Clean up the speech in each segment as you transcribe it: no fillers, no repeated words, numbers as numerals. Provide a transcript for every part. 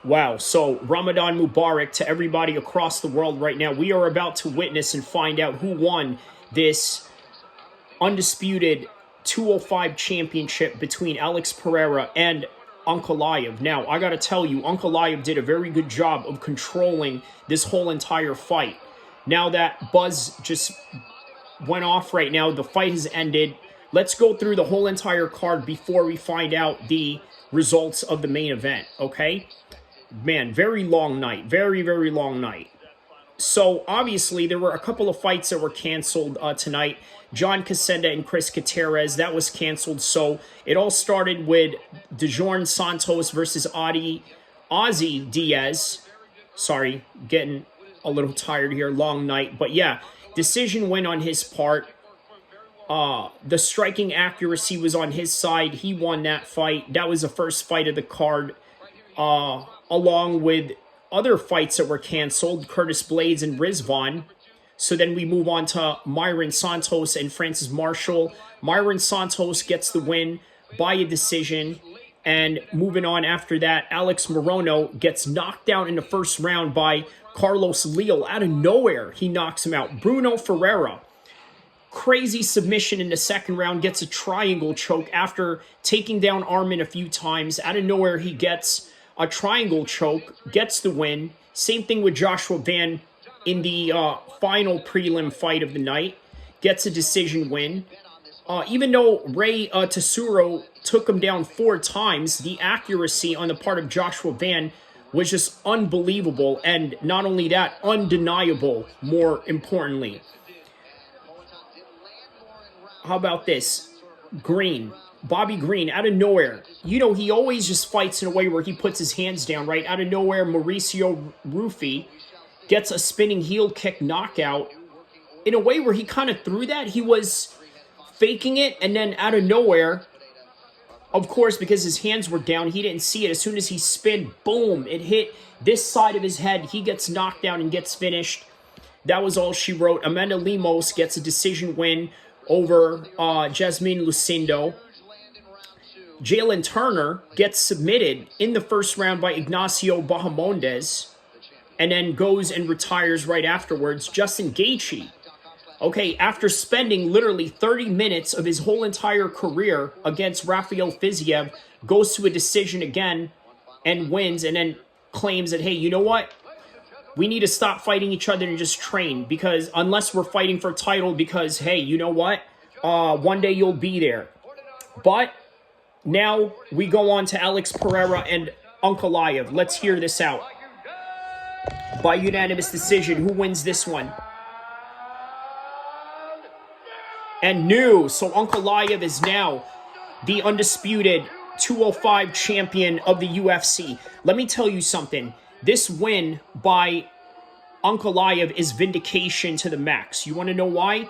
Wow. So Ramadan Mubarak to everybody across the world right now. We are about to witness and find out who won this undisputed 205 championship between Alex Pereira and Ankalaev. Now, I got to tell you, Ankalaev did a very good job of controlling this whole entire fight. Now that buzz just went off right now, the fight has ended. Let's go through the whole entire card before we find out the results of the main event, okay? Man, very long night. Very, very long night. So, obviously, there were a couple of fights that were canceled tonight. John Casenda and Chris Gutierrez, that was canceled. So, it all started with DeJorn Santos versus Ozzy Diaz. Sorry, getting a little tired here. Long night. But, yeah, decision win on his part. The striking accuracy was on his side. He won that fight. That was the first fight of the card. Along with other fights that were canceled, Curtis Blades and Rizvan. So then we move on to Myron Santos and Francis Marshall. Myron Santos gets the win by a decision. And moving on after that, Alex Morono gets knocked down in the first round by Carlos Leal. Out of nowhere, he knocks him out. Bruno Ferreira, crazy submission in the second round, gets a triangle choke after taking down Arman a few times. Out of nowhere, he gets a triangle choke, gets the win. Same thing with Joshua Van in the final prelim fight of the night. Gets a decision win. Even though Ray Tesoro took him down 4 times, the accuracy on the part of Joshua Van was just unbelievable. And not only that, undeniable, more importantly. How about this? Green. Bobby Green, out of nowhere. You know, he always just fights in a way where he puts his hands down, right? Out of nowhere, Mauricio Rufy gets a spinning heel kick knockout in a way where he kind of threw that. He was faking it, and then out of nowhere, of course, because his hands were down, he didn't see it. As soon as he spun, boom, it hit this side of his head. He gets knocked down and gets finished. That was all she wrote. Amanda Lemos gets a decision win over Jasmine Lucindo. Jalen Turner gets submitted in the first round by Ignacio Bahamondes and then goes and retires right afterwards. Justin Gaethje, okay, after spending literally 30 minutes of his whole entire career against Rafael Fiziev, goes to a decision again and wins, and then claims that, hey, you know what? We need to stop fighting each other and just train, because unless we're fighting for a title, because, hey, you know what? One day you'll be there. But now we go on to Alex Pereira and Ankalaev. Let's hear this out. By unanimous decision, who wins this one? And new. So Ankalaev is now the undisputed 205 champion of the UFC. Let me tell you something. This win by Ankalaev is vindication to the max. You want to know why?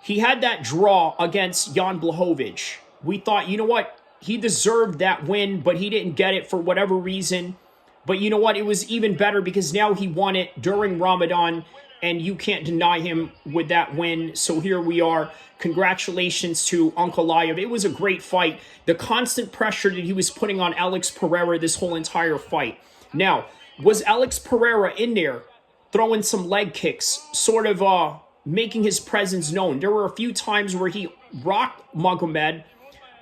He had that draw against Jan Blachowicz. We thought, you know what? He deserved that win, but he didn't get it for whatever reason. But you know what? It was even better because now he won it during Ramadan, and you can't deny him with that win. So here we are. Congratulations to Ankalaev. It was a great fight. The constant pressure that he was putting on Alex Pereira this whole entire fight. Now, was Alex Pereira in there throwing some leg kicks, sort of making his presence known? There were a few times where he rocked Magomed,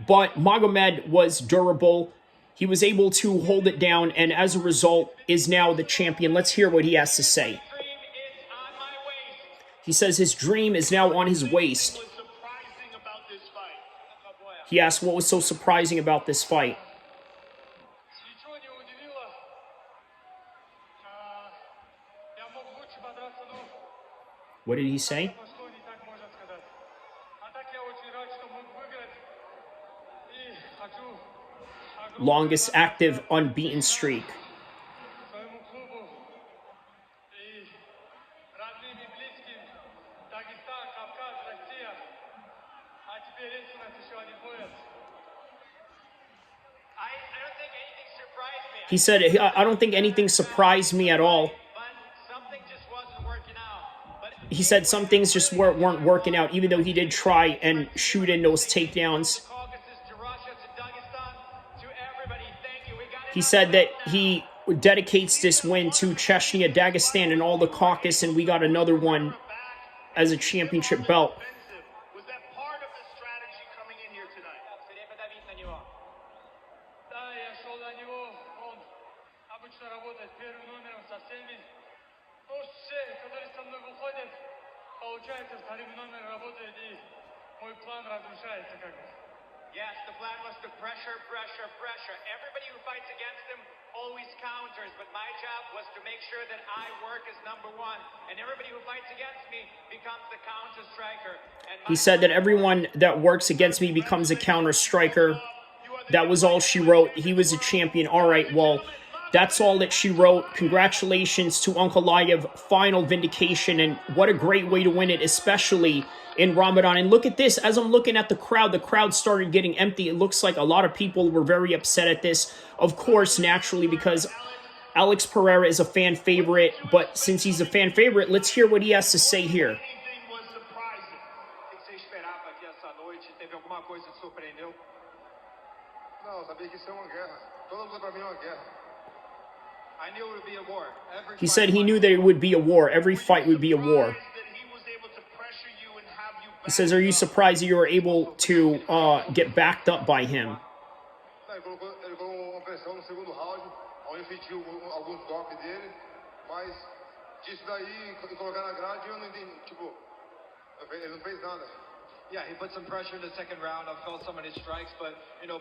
but Magomed was durable. He was able to hold it down, and as a result, is now the champion. Let's hear what he has to say. He says his dream is now on his waist. He asked what was so surprising about this fight. What did he say? Longest active unbeaten streak. He said, I don't think anything surprised me at all. He said some things just weren't working out, even though he did try and shoot in those takedowns. He said that he dedicates this win to Chechnya, Dagestan, and all the caucus, and we got another one as a championship belt. Was that part of the strategy coming in here tonight? Yes, the plan was to pressure. Everybody who fights against him always counters, but my job was to make sure that I work as number one, and everybody who fights against me becomes the counter striker. He said that everyone that works against me becomes a counter striker. That was all she wrote. He was a champion. All right, well, that's all that she wrote. Congratulations to Ankalaev. Final vindication, and what a great way to win it, especially in Ramadan. And look at this. As I'm looking at the crowd started getting empty. It looks like a lot of people were very upset at this. Of course, naturally, because Alex Pereira is a fan favorite. But since he's a fan favorite, let's hear what he has to say here. He said he knew that it would be a war. Every fight would be a war. He says, are you surprised that you were able to get backed up by him? Yeah, he put some pressure in the second round. I felt some of his strikes, but,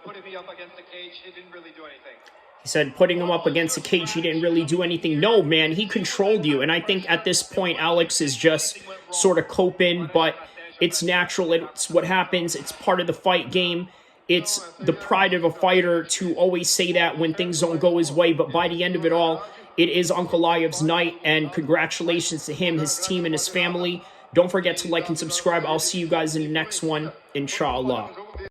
putting me up against the cage, he didn't really do anything. He said putting him up against the cage, he didn't really do anything. No, man, he controlled you. And I think at this point, Alex is just sort of coping, but it's natural. It's what happens. It's part of the fight game. It's the pride of a fighter to always say that when things don't go his way. But by the end of it all, it is Ankalaev's night. And congratulations to him, his team, and his family. Don't forget to like and subscribe. I'll see you guys in the next one, inshallah.